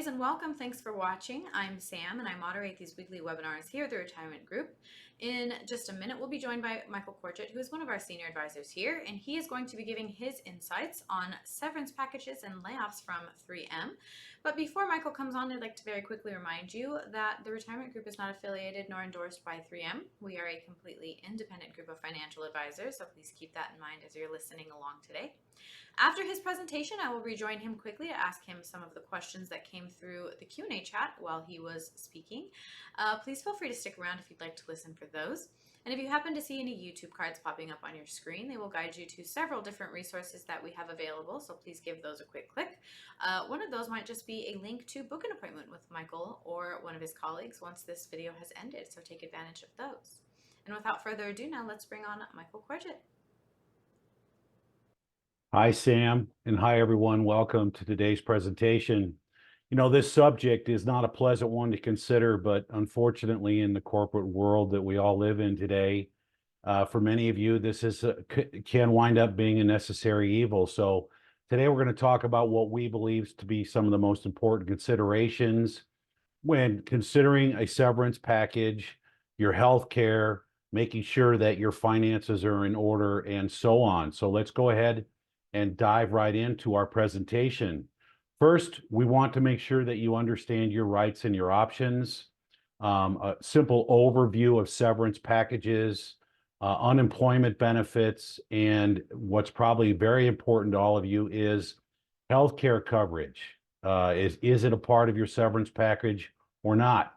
guys, and welcome. Thanks for watching. I'm Sam, and I moderate these weekly webinars here at the Retirement Group. In just a minute, we'll be joined by Michael Corgiat, who is one of our senior advisors here, and he is going to be giving his insights on severance packages and layoffs from 3M. But before Michael comes on, I'd like to very quickly remind you that the Retirement Group is not affiliated nor endorsed by 3M. We are a completely independent group of financial advisors, so please keep that in mind as you're listening along today. After his presentation, I will rejoin him quickly to ask him some of the questions that came through the Q&A chat while he was speaking. Please feel free to stick around if you'd like to listen for those. And if you happen to see any YouTube cards popping up on your screen, they will guide you to several different resources that we have available, so please give those a quick click. One of those might just be a link to book an appointment with Michael or one of his colleagues once this video has ended, so take advantage of those. And without further ado, now let's bring on Michael Corgiat. Hi, Sam, and hi, everyone. Welcome to today's presentation. You know, this subject is not a pleasant one to consider, but unfortunately, in the corporate world that we all live in today, for many of you, this can wind up being a necessary evil. So today we're going to talk about what we believe to be some of the most important considerations when considering a severance package, your health care, making sure that your finances are in order, and so on. So let's go ahead and dive right into our presentation. First, we want to make sure that you understand your rights and your options. A simple overview of severance packages, unemployment benefits, and what's probably very important to all of you is healthcare coverage. Is it a part of your severance package or not?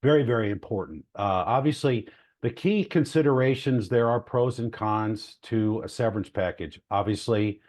Very, very important. Obviously, the key considerations, there are pros and cons to a severance package. Obviously,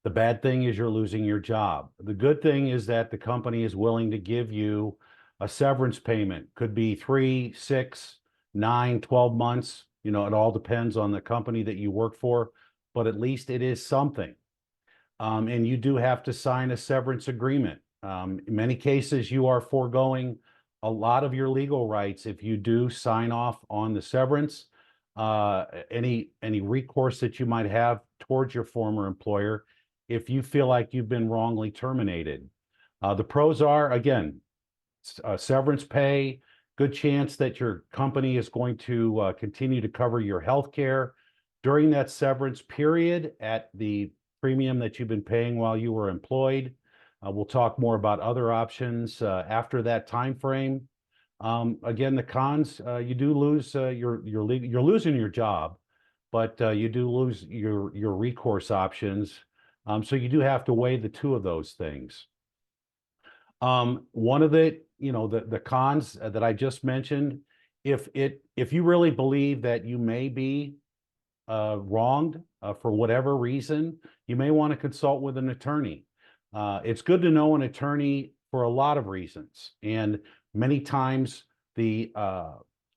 the bad thing is you're losing your job. The good thing is that the company is willing to give you a severance payment. Could be 3, 6, 9, 12 months. You know, it all depends on the company that you work for, but at least it is something. And you do have to sign a severance agreement. In many cases, you are foregoing a lot of your legal rights if you do sign off on the severance. Any recourse that you might have towards your former employer if you feel like you've been wrongly terminated. The pros are, again, severance pay, good chance that your company is going to continue to cover your health care during that severance period at the premium that you've been paying while you were employed. We'll talk more about other options after that time frame. Again, the cons, you do lose you're losing your job, but you do lose your recourse options. So you do have to weigh the two of those things. One of the cons that I just mentioned, if you really believe that you may be wronged for whatever reason, you may want to consult with an attorney. It's good to know an attorney for a lot of reasons, and many times the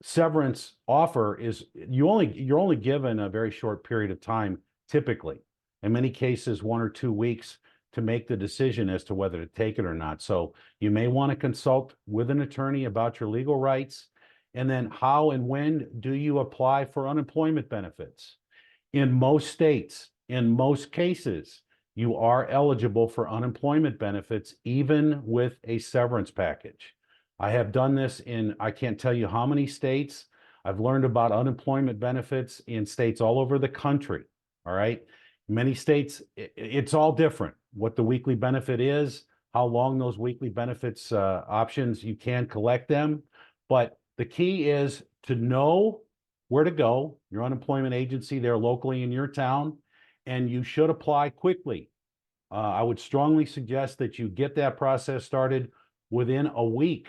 severance offer is you're only given a very short period of time, typically. In many cases, 1 or 2 weeks to make the decision as to whether to take it or not. So you may want to consult with an attorney about your legal rights, and then how and when do you apply for unemployment benefits? In most states, in most cases, you are eligible for unemployment benefits, even with a severance package. I have done this in, I can't tell you how many states. I've learned about unemployment benefits in states all over the country, all right? Many states, it's all different. What the weekly benefit is, how long those weekly benefits options, you can collect them. But the key is to know where to go, your unemployment agency there locally in your town, and you should apply quickly. I would strongly suggest that you get that process started within a week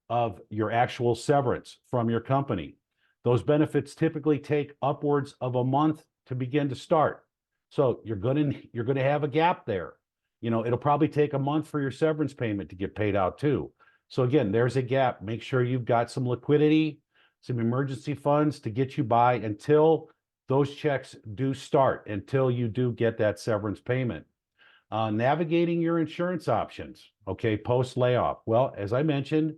of your actual severance from your company. Those benefits typically take upwards of a month to begin to start. So you're going to have a gap there. You know, it'll probably take a month for your severance payment to get paid out too. So again, there's a gap. Make sure you've got some liquidity, some emergency funds to get you by until those checks do start, until you do get that severance payment. Navigating your insurance options, okay, post-layoff. Well, as I mentioned,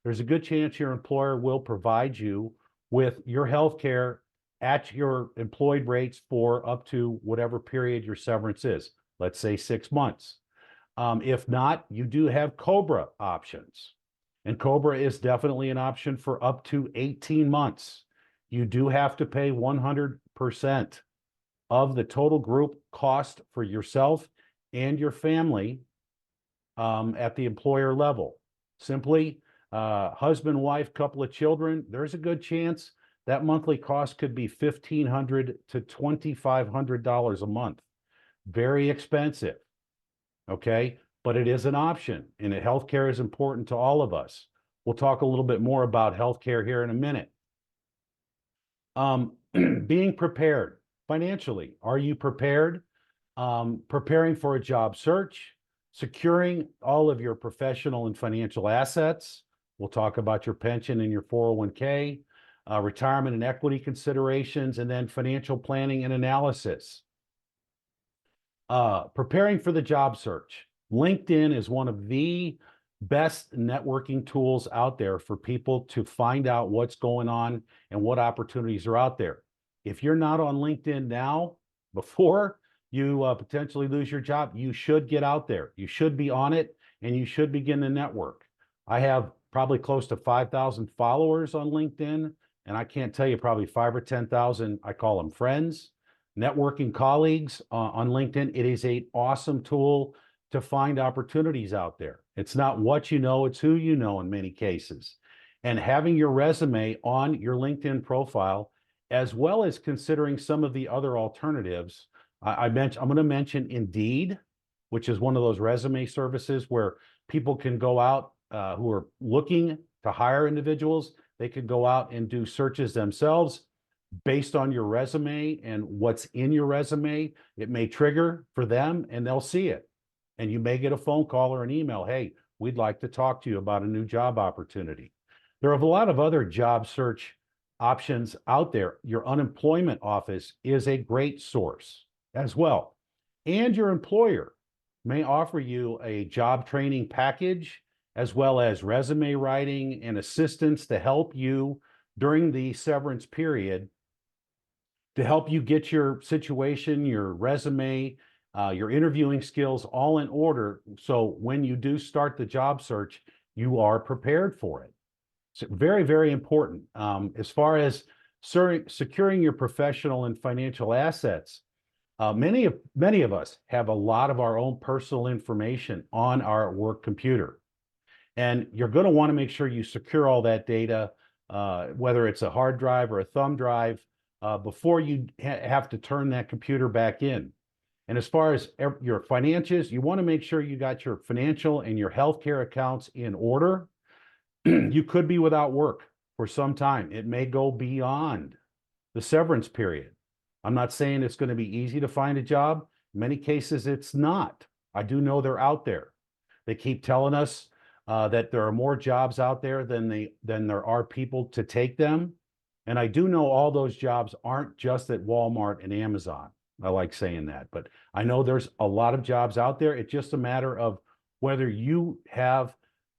there's a good chance your employer will provide you with your health care at your employed rates for up to whatever period your severance is, let's say 6 months. If not, you do have COBRA options. And COBRA is definitely an option for up to 18 months. You do have to pay 100% of the total group cost for yourself and your family at the employer level. Simply, husband, wife, couple of children, there's a good chance that monthly cost could be $1,500 to $2,500 a month. Very expensive, okay? But it is an option, and healthcare is important to all of us. We'll talk a little bit more about healthcare here in a minute. Being prepared financially. Are you prepared? Preparing for a job search, securing all of your professional and financial assets. We'll talk about your pension and your 401k, retirement and equity considerations, and then financial planning and analysis. Preparing for the job search. LinkedIn is one of the best networking tools out there for people to find out what's going on and what opportunities are out there. If you're not on LinkedIn now, before you potentially lose your job, you should get out there. You should be on it, and you should begin to network. I have probably close to 5,000 followers on LinkedIn, and I can't tell you, probably 5 or 10,000, I call them friends, networking colleagues on LinkedIn. It is an awesome tool to find opportunities out there. It's not what you know, it's who you know in many cases. And having your resume on your LinkedIn profile, as well as considering some of the other alternatives. I'm going to mention Indeed, which is one of those resume services where people can go out who are looking to hire individuals. They could go out and do searches themselves based on your resume and what's in your resume. It may trigger for them, and they'll see it. And you may get a phone call or an email. Hey, we'd like to talk to you about a new job opportunity. There are a lot of other job search options out there. Your unemployment office is a great source as well. And your employer may offer you a job training package, as well as resume writing and assistance to help you during the severance period, to help you get your situation, your resume, your interviewing skills all in order. So when you do start the job search, you are prepared for it. So very, very important. As far as securing your professional and financial assets, many of us have a lot of our own personal information on our work computer. And you're going to want to make sure you secure all that data, whether it's a hard drive or a thumb drive, before you have to turn that computer back in. And as far as your finances, you want to make sure you got your financial and your healthcare accounts in order. You could be without work for some time. It may go beyond the severance period. I'm not saying it's going to be easy to find a job. In many cases, it's not. I do know they're out there. They keep telling us that there are more jobs out there than there are people to take them. And I do know all those jobs aren't just at Walmart and Amazon. I like saying that, but I know there's a lot of jobs out there. It's just a matter of whether you have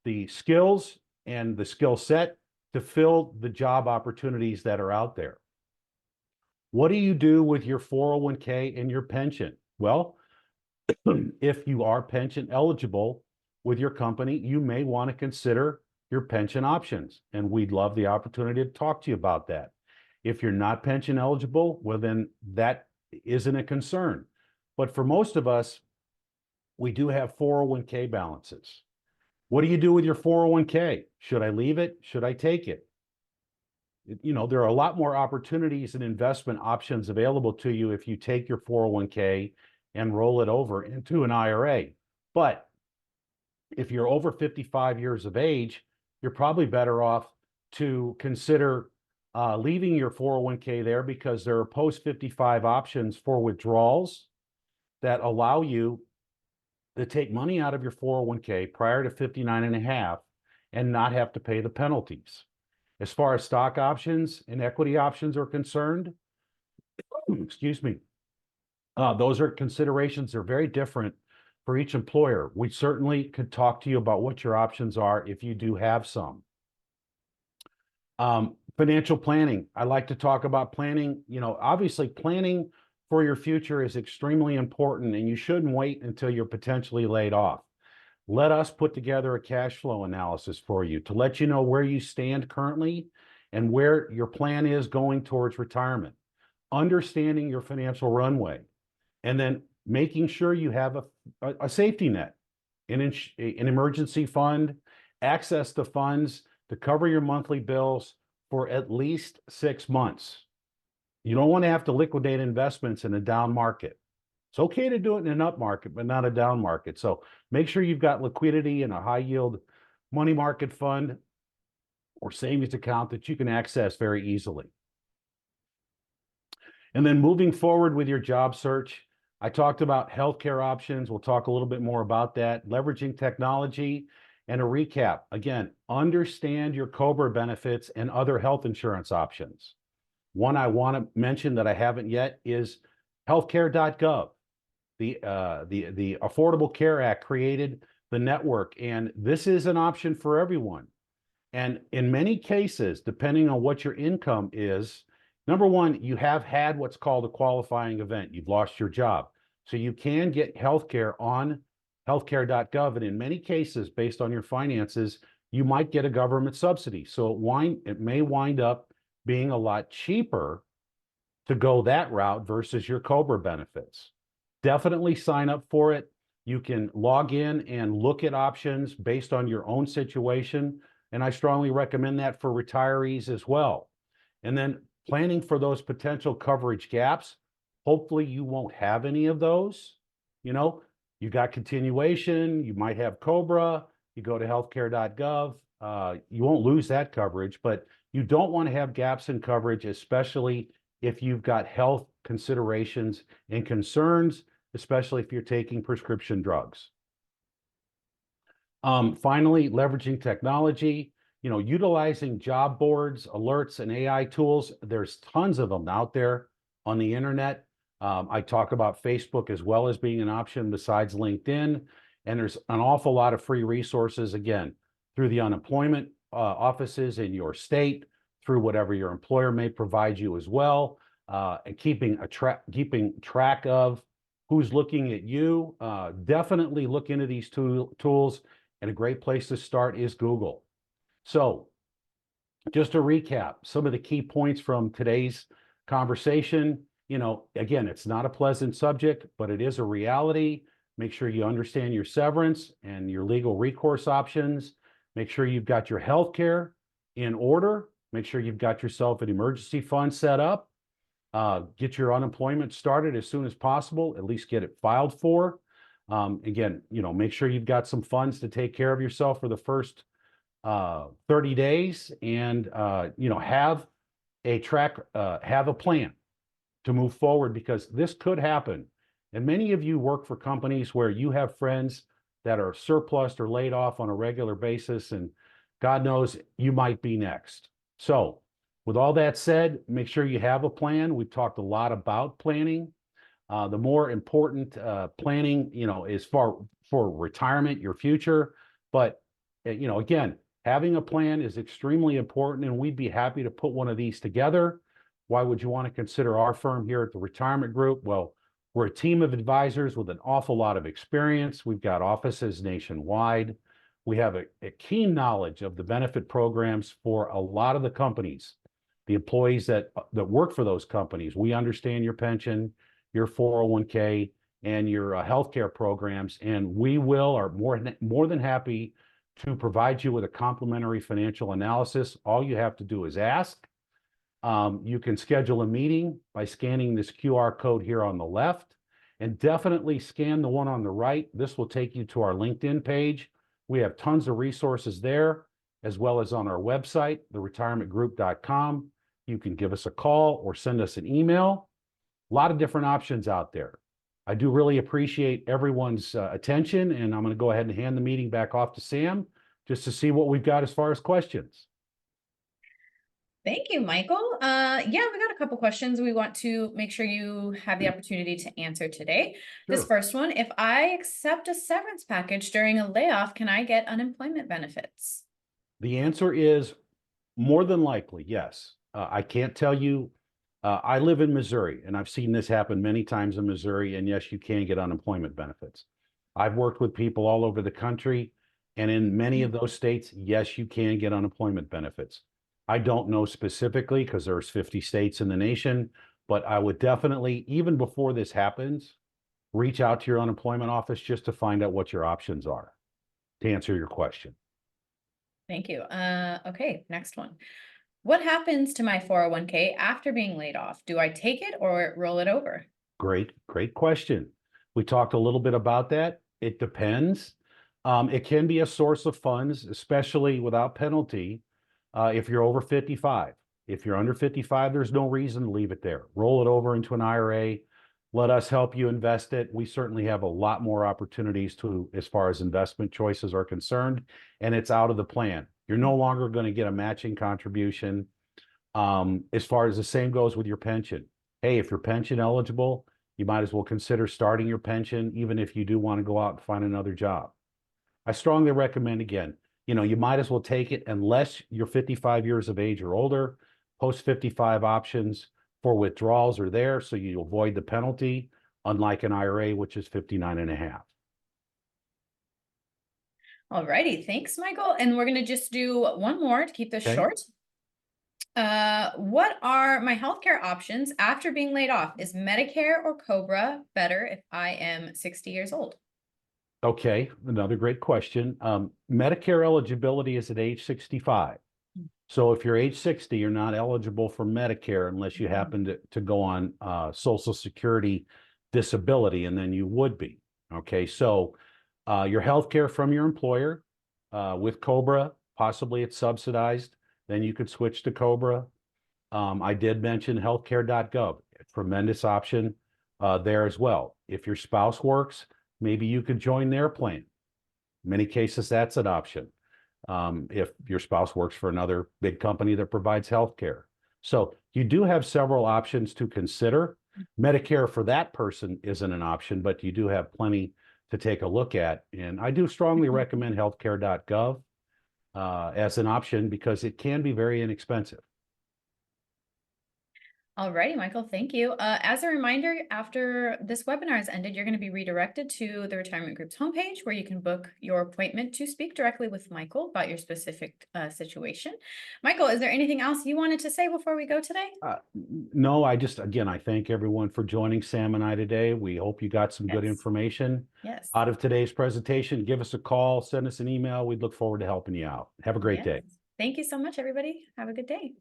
the skills and the skill set to fill the job opportunities that are out there. What do you do with your 401k and your pension? Well, if you are pension eligible with your company, you may want to consider your pension options, and we'd love the opportunity to talk to you about that. If you're not pension eligible, well, then that isn't a concern. But for most of us, we do have 401k balances. What do you do with your 401k? Should I leave it? Should I take it? You know, there are a lot more opportunities and investment options available to you if you take your 401k and roll it over into an IRA. But if you're over 55 years of age, you're probably better off to consider leaving your 401k there, because there are post-55 options for withdrawals that allow you to take money out of your 401k prior to 59 and a half and not have to pay the penalties. As far as stock options and equity options are concerned, excuse me, those are considerations. They're very different for each employer. We certainly could talk to you about what your options are if you do have some. Financial planning. I like to talk about planning. You know, obviously planning for your future is extremely important, and you shouldn't wait until you're potentially laid off. let us put together a cash flow analysis for you to let you know where you stand currently and where your plan is going towards retirement, understanding your financial runway, and then making sure you have a safety net, an emergency fund, access to funds to cover your monthly bills for at least 6 months. You don't want to have to liquidate investments in a down market. It's okay to do it in an up market, but not a down market. So make sure you've got liquidity in a high yield money market fund or savings account that you can access very easily. And then moving forward with your job search, I talked about healthcare options. We'll talk a little bit more about that, leveraging technology, and a recap. Again, understand your COBRA benefits and other health insurance options. One I want to mention that I haven't yet is healthcare.gov. The Affordable Care Act created the network, and this is an option for everyone. And in many cases, depending on what your income is, number one, you have had what's called a qualifying event. You've lost your job. So you can get healthcare on healthcare.gov. And in many cases, based on your finances, you might get a government subsidy. So it may wind up being a lot cheaper to go that route versus your COBRA benefits. Definitely sign up for it. You can log in and look at options based on your own situation. And I strongly recommend that for retirees as well. And then planning for those potential coverage gaps. Hopefully you won't have any of those. You know, you got continuation, you might have COBRA, you go to healthcare.gov, you won't lose that coverage, but you don't want to have gaps in coverage, especially if you've got health considerations and concerns, especially if you're taking prescription drugs. Finally, leveraging technology, utilizing job boards, alerts, and AI tools. There's tons of them out there on the internet. I talk about Facebook as well as being an option besides LinkedIn. And there's an awful lot of free resources, again, through the unemployment offices in your state, through whatever your employer may provide you as well, and keeping track of who's looking at you. Definitely look into these tools, and a great place to start is Google. So just to recap some of the key points from today's conversation, again, it's not a pleasant subject, but it is a reality. Make sure you understand your severance and your legal recourse options. Make sure you've got your health care in order. Make sure you've got yourself an emergency fund set up. Get your unemployment started as soon as possible, at least get it filed for. Again, make sure you've got some funds to take care of yourself for the first 30 days and, have a plan to move forward, because this could happen. And many of you work for companies where you have friends that are surplused or laid off on a regular basis, and God knows you might be next. So with all that said, make sure you have a plan. We've talked a lot about planning. The more important planning, is for retirement, your future. But, again, having a plan is extremely important, and we'd be happy to put one of these together. Why would you want to consider our firm here at the Retirement Group? Well, we're a team of advisors with an awful lot of experience. We've got offices nationwide. We have a keen knowledge of the benefit programs for a lot of the companies, the employees that work for those companies. We understand your pension, your 401k, and your healthcare programs, and we are more than happy to provide you with a complimentary financial analysis. All you have to do is ask. You can schedule a meeting by scanning this QR code here on the left, and definitely scan the one on the right. This will take you to our LinkedIn page. We have tons of resources there, as well as on our website, theretirementgroup.com. You can give us a call or send us an email. A lot of different options out there. I do really appreciate everyone's attention, and I'm going to go ahead and hand the meeting back off to Sam just to see what we've got as far as questions. Thank you, Michael. Yeah, we got a couple questions we want to make sure you have the opportunity to answer today. Sure. This first one, if I accept a severance package during a layoff, can I get unemployment benefits? The answer is more than likely, yes. I can't tell you. I live in Missouri, and I've seen this happen many times in Missouri, and yes, you can get unemployment benefits. I've worked with people all over the country, and in many of those states, yes, you can get unemployment benefits. I don't know specifically because there's 50 states in the nation, but I would definitely, even before this happens, reach out to your unemployment office just to find out what your options are to answer your question. Thank you. Okay, next one. What happens to my 401k after being laid off? Do I take it or roll it over? Great question. We talked a little bit about that. It depends. It can be a source of funds, especially without penalty, if you're over 55. If you're under 55, there's no reason to leave it there. Roll it over into an IRA. Let us help you invest it. We certainly have a lot more opportunities as far as investment choices are concerned, and it's out of the plan. You're no longer going to get a matching contribution. As far as the same goes with your pension. Hey, if you're pension eligible, you might as well consider starting your pension, even if you do want to go out and find another job. I strongly recommend, again, you might as well take it unless you're 55 years of age or older. Post 55 options for withdrawals are there, so you avoid the penalty, unlike an IRA, which is 59 and a half. All righty, thanks, Michael. And we're going to just do one more to keep this Okay. short. What are my healthcare options after being laid off? Is Medicare or Cobra better if I am 60 years old? Okay, another great question. Medicare eligibility is at age 65. So if you're age 60, you're not eligible for Medicare unless you happen to go on Social Security disability, and then you would be. Okay, so your health care from your employer with Cobra, possibly it's subsidized, then you could switch to Cobra. I did mention healthcare.gov, tremendous option there as well. If your spouse works, maybe you could join their plan. In many cases, that's an option. If your spouse works for another big company that provides healthcare. So you do have several options to consider. Medicare for that person isn't an option, but you do have plenty to take a look at. And I do strongly recommend healthcare.gov as an option because it can be very inexpensive. All righty, Michael, thank you. As a reminder, after this webinar has ended, you're going to be redirected to the Retirement Group's homepage where you can book your appointment to speak directly with Michael about your specific situation. Michael, is there anything else you wanted to say before we go today? No, again, I thank everyone for joining Sam and I today. We hope you got some good information out of today's presentation. Give us a call, send us an email. We'd look forward to helping you out. Have a great day. Thank you so much, everybody. Have a good day.